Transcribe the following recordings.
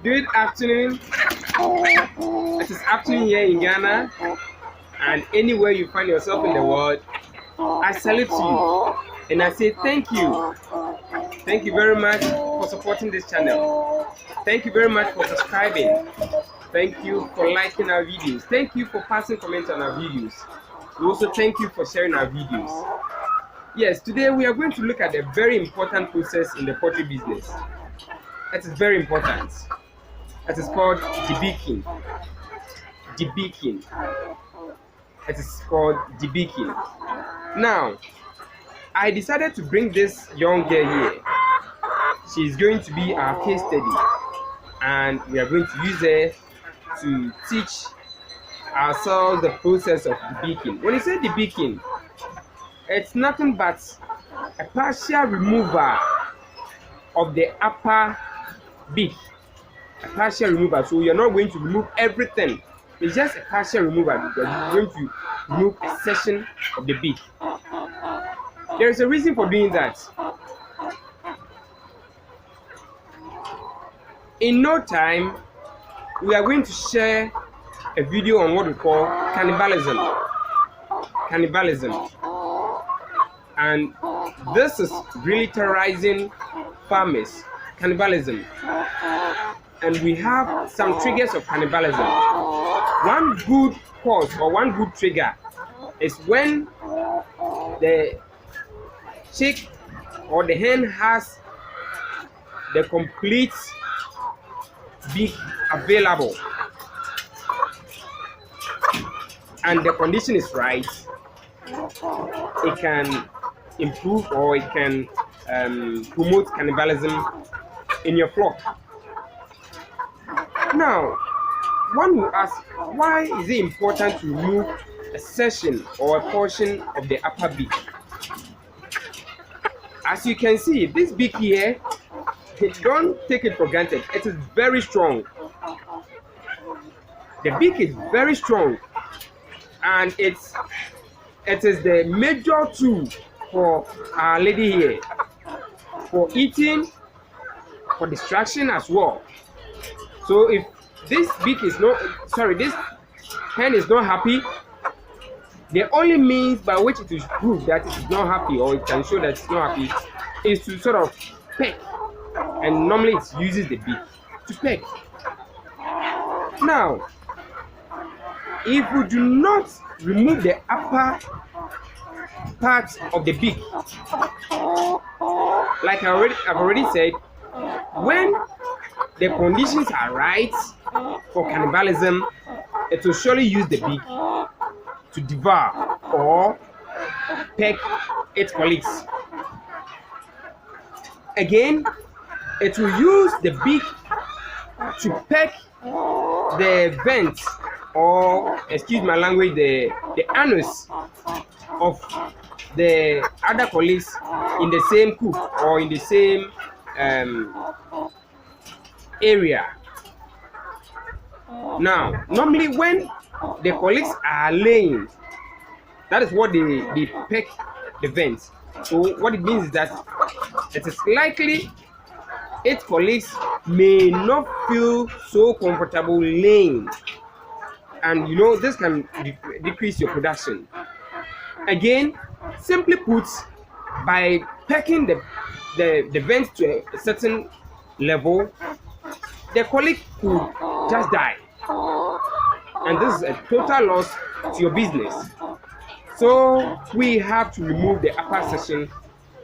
Good afternoon. It is afternoon here in Ghana and anywhere you find yourself in the world. I salute you and I say thank you. Thank you very much for supporting this channel. Thank you very much for subscribing. Thank you for liking our videos. Thank you for passing comments on our videos. We also thank you for sharing our videos. Yes, today we are going to look at a very important process in the poultry business. It is very important. It is called debeaking. Debeaking. It is called debeaking. Now, I decided to bring this young girl here. She is going to be our case study, and we are going to use her to teach ourselves the process of debeaking. When you say debeaking, it's nothing but a partial removal of the upper beak. A partial removal. So you're not going to remove everything. It's just a partial removal because you're going to remove a section of the beak. There is a reason for doing that. In no time, we are going to share a video on what we call cannibalism. Cannibalism. And this is really terrorizing farmers. Cannibalism. And we have some triggers of cannibalism. One good cause or one good trigger is when the chick or the hen has the complete beak available and the condition is right. It can improve or it can promote cannibalism in your flock. Now, one will ask, why is it important to remove a section or a portion of the upper beak? As you can see, this beak here, don't take it for granted. It is very strong. The beak is very strong, and it is the major tool for our lady here, for eating, for distraction as well. So if this beak is not, this hen is not happy, the only means by which it is prove that it is not happy, or it can show that it's not happy, is to sort of peck. And normally it uses the beak to peck. Now, if we do not remove the upper part of the beak, like I've already said, when the conditions are right for cannibalism, it will surely use the beak to devour or peck its colleagues. Again, it will use the beak to peck the vent, or excuse my language, the anus of the other colleagues in the same coop or in the same area. Now, normally when the colleagues are laying, that is what they peck the vents. So what it means is that it is likely its colleagues may not feel so comfortable laying, and this can decrease your production. Again, simply put, by pecking the vent to a certain level, the colleague could just die, and this is a total loss to your business. So we have to remove the upper section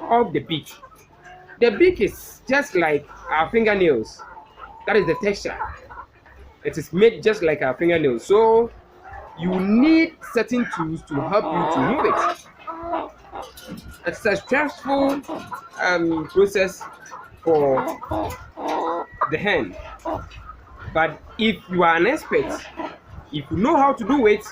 of the beak. The beak is just like our fingernails. That is the texture. It is made just like our fingernails. So you need certain tools to help you to remove it. It's a stressful process for the hen. But if you are an expert, if you know how to do it,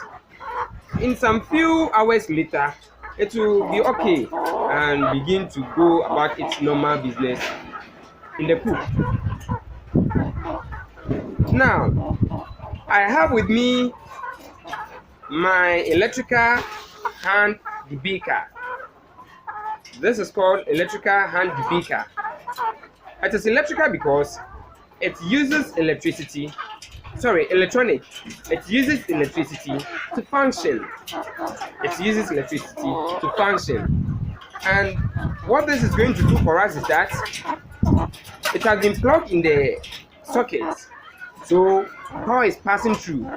in some few hours later, it will be okay and begin to go about its normal business in the coop. Now, I have with me my electrical hand debeaker. This is called electrical hand debeaker. It is electrical because it uses electricity. Sorry, electronic. It uses electricity to function. It uses electricity to function. And what this is going to do for us is that it has been plugged in the socket, so power is passing through,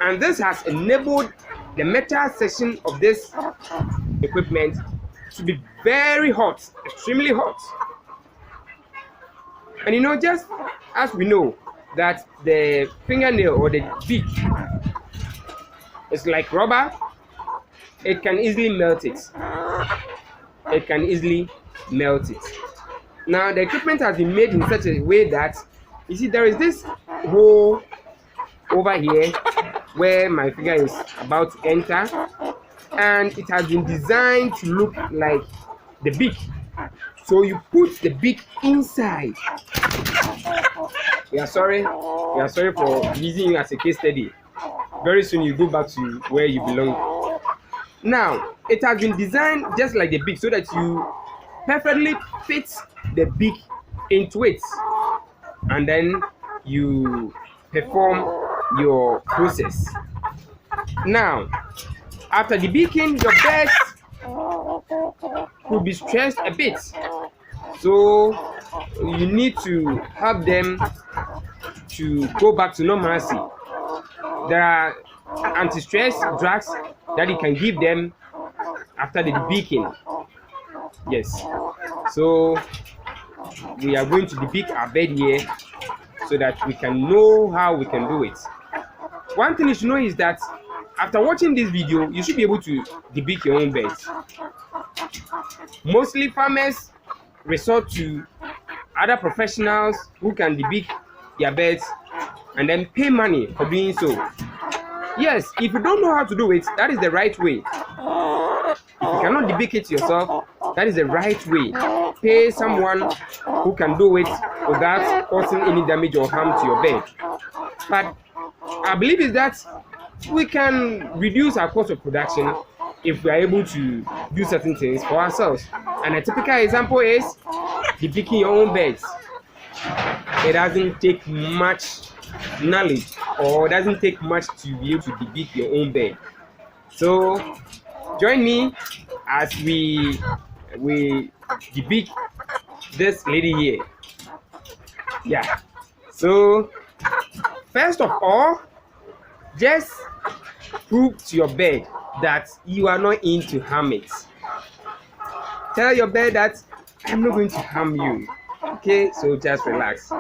and this has enabled the metal section of this equipment to be very hot, extremely hot. And you know, just as we know that the fingernail or the beak is like rubber, it can easily melt it. It can easily melt it. Now the equipment has been made in such a way that, you see, there is this hole over here where my finger is about to enter, and it has been designed to look like the beak. So you put the beak inside. We are sorry for using you as a case study. Very soon you go back to where you belong. Now it has been designed just like the beak, so that you perfectly fit the beak into it, and then you perform your process. Now, after debeaking, your birds could be stressed a bit, so you need to help them to go back to normalcy. There are anti-stress drugs that you can give them after the debeaking. Yes, so we are going to debeak our bird here so that we can know how we can do it. One thing you should know is that after watching this video, you should be able to debeak your own birds. Mostly farmers resort to other professionals who can debeak their birds and then pay money for doing so. Yes, if you don't know how to do it, that is the right way. If you cannot debeak it yourself, that is the right way. Pay someone who can do it without causing any damage or harm to your bird. But I believe is that we can reduce our cost of production if we are able to do certain things for ourselves. And a typical example is debeaking your own birds. It doesn't take much knowledge, or it doesn't take much to be able to debeak your own bird. So join me as we debeak this lady here. Yeah. So first of all, just prove to your bird that you are not into harm it. Tell your bird that I'm not going to harm you. Okay, so just relax.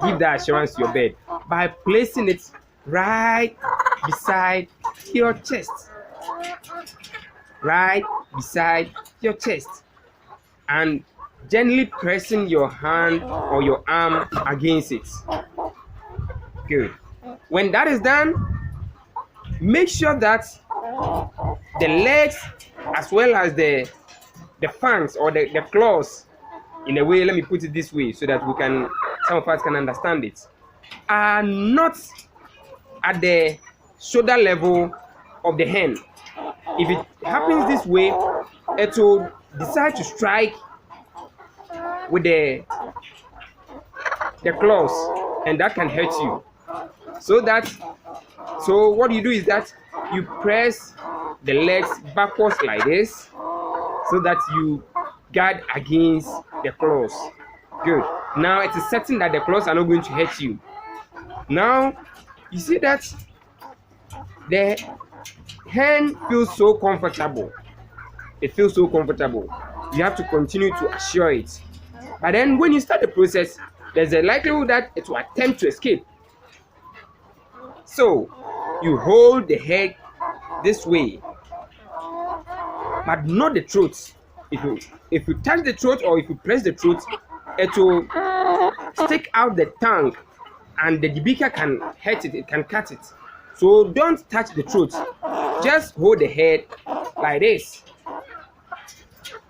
Give that assurance to your bird by placing it right beside your chest. Right beside your chest, and gently pressing your hand or your arm against it. Good. When that is done, make sure that the legs as well as the fangs or the claws, in a way, let me put it this way so that some of us can understand it, are not at the shoulder level of the hen. If it happens this way, it will decide to strike with the claws, and that can hurt you. So what you do is that you press the legs backwards like this, so that you guard against the claws. Good. Now it is certain that the claws are not going to hurt you. Now you see that the hen feels so comfortable. It feels so comfortable. You have to continue to assure it. But then when you start the process, there's a likelihood that it will attempt to escape. So you hold the head this way, but not the throat. If you touch the throat or if you press the throat, it will stick out the tongue, and the debeaker can hurt it. It can cut it. So don't touch the throat. Just hold the head like this.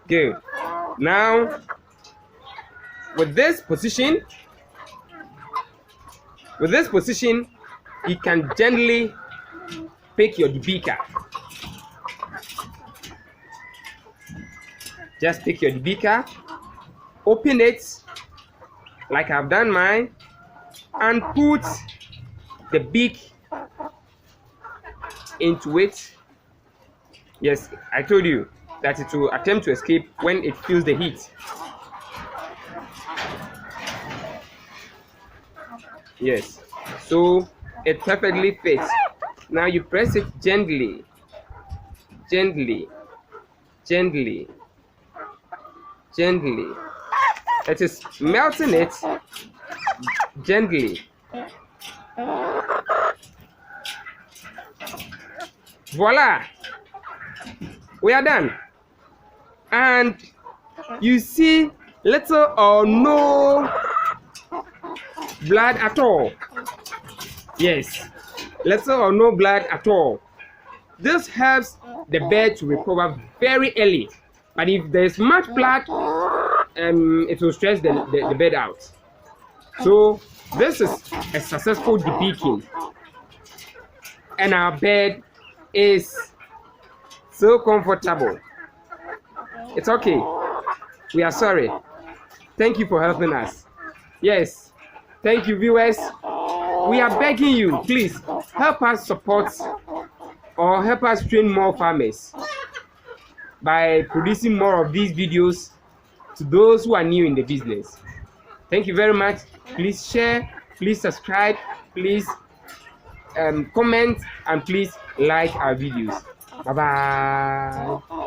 Good. Now, with this position, you can gently pick your debeaker. Just pick your debeaker, open it, like I've done mine, and put the beak into it. Yes, I told you that it will attempt to escape when it feels the heat. Yes, so it perfectly fits. Now you press it gently, gently, gently, gently. It is melting it gently. Voila, we are done. And you see little or no blood at all. Yes, little or no blood at all. This helps the bird to recover very early. But if there's much blood, it will stress the bird out. So this is a successful debeaking, and our bird is so comfortable. It's okay. We are sorry. Thank you for helping us. Yes, thank you, viewers. We are begging you, please help us support or help us train more farmers by producing more of these videos to those who are new in the business. Thank you very much. Please share, please subscribe, please comment, and please like our videos. Bye bye.